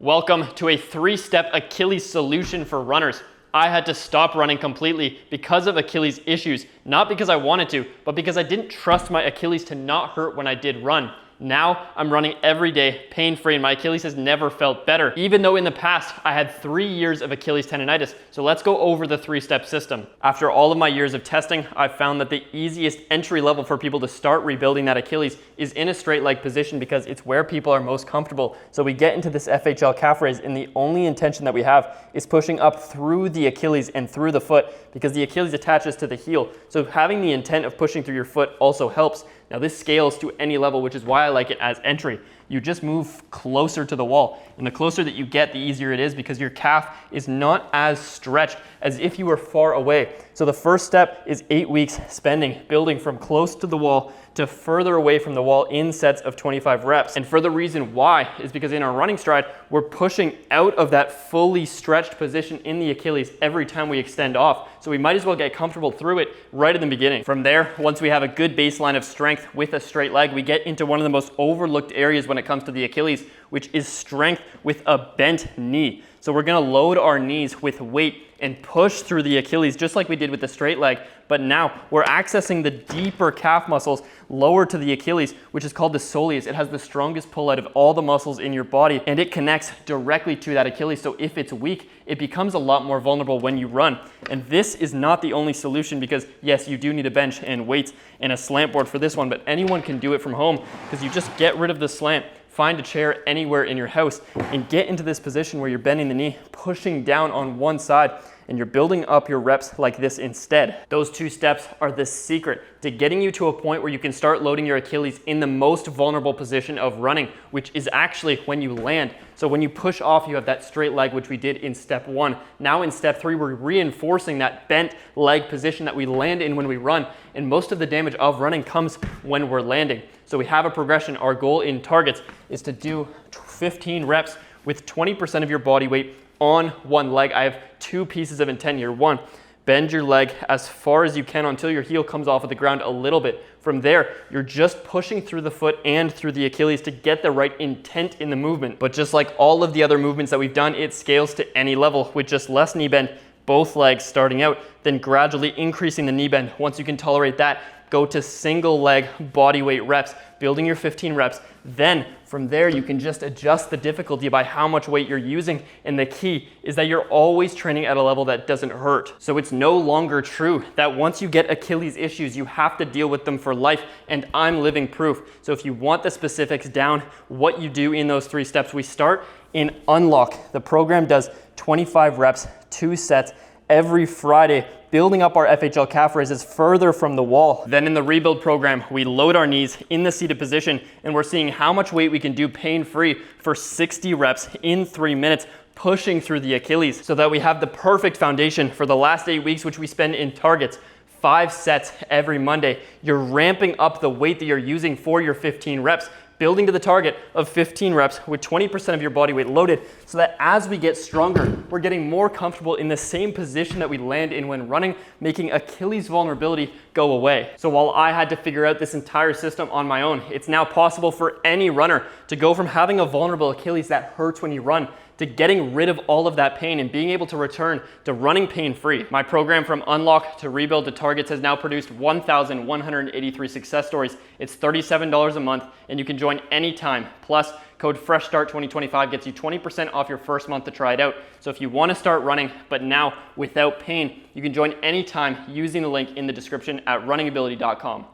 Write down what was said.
Welcome to a 3-step Achilles solution for runners. I had to stop running completely because of Achilles issues, not because I wanted to, but because I didn't trust my Achilles to not hurt when I did run. Now I'm running every day, pain-free, and my Achilles has never felt better, even though in the past I had 3 years of Achilles tendonitis. So let's go over the 3-step system. After all of my years of testing, I've found that the easiest entry level for people to start rebuilding that Achilles is in a straight leg position because it's where people are most comfortable. So we get into this FHL calf raise, and the only intention that we have is pushing up through the Achilles and through the foot because the Achilles attaches to the heel. So having the intent of pushing through your foot also helps. Now this scales to any level, which is why I like it as entry. You just move closer to the wall, and the closer that you get, the easier it is because your calf is not as stretched as if you were far away. So the first step is 8 weeks spending building from close to the wall to further away from the wall in sets of 25 reps. And for the reason why is because in our running stride, we're pushing out of that fully stretched position in the Achilles every time we extend off. So we might as well get comfortable through it right in the beginning. From there, once we have a good baseline of strength with a straight leg, we get into one of the most overlooked areas when it comes to the Achilles, which is strength with a bent knee. So we're gonna load our knees with weight and push through the Achilles just like we did with the straight leg, but now we're accessing the deeper calf muscles lower to the Achilles, which is called the soleus. It has the strongest pull out of all the muscles in your body, and it connects directly to that Achilles. So if it's weak, it becomes a lot more vulnerable when you run. And this is not the only solution because yes, you do need a bench and weights and a slant board for this one, but anyone can do it from home because you just get rid of the slant. Find a chair anywhere in your house and get into this position where you're bending the knee, pushing down on one side, and you're building up your reps like this instead. Those 2 steps are the secret to getting you to a point where you can start loading your Achilles in the most vulnerable position of running, which is actually when you land. So when you push off, you have that straight leg, which we did in step 1. Now in step 3, we're reinforcing that bent leg position that we land in when we run. And most of the damage of running comes when we're landing. So we have a progression. Our goal in targets is to do 15 reps with 20% of your body weight on one leg. I have 2 pieces of intent here. 1, bend your leg as far as you can until your heel comes off of the ground a little bit. From there, you're just pushing through the foot and through the Achilles to get the right intent in the movement. But just like all of the other movements that we've done, it scales to any level with just less knee bend, both legs starting out, then gradually increasing the knee bend. Once you can tolerate that, go to single leg body weight reps, building your 15 reps. Then from there, you can just adjust the difficulty by how much weight you're using. And the key is that you're always training at a level that doesn't hurt. So it's no longer true that once you get Achilles issues, you have to deal with them for life. And I'm living proof. So if you want the specifics down, what you do in those 3 steps, we start in Unlock. The program does 25 reps, 2 sets every Friday, building up our FHL calf raises further from the wall. Then in the rebuild program, we load our knees in the seated position, and we're seeing how much weight we can do pain-free for 60 reps in 3 minutes, pushing through the Achilles so that we have the perfect foundation for the last 8 weeks, which we spend in targets. 5 sets every Monday. You're ramping up the weight that you're using for your 15 reps, building to the target of 15 reps with 20% of your body weight loaded so that as we get stronger, we're getting more comfortable in the same position that we land in when running, making Achilles vulnerability go away. So while I had to figure out this entire system on my own, it's now possible for any runner to go from having a vulnerable Achilles that hurts when you run to getting rid of all of that pain and being able to return to running pain-free. My program from Unlock to Rebuild to Targets has now produced 1,183 success stories. It's $37 a month, and you can join anytime. Plus, code FRESHSTART2025 gets you 20% off your first month to try it out. So if you want to start running, but now without pain, you can join anytime using the link in the description at runningability.com.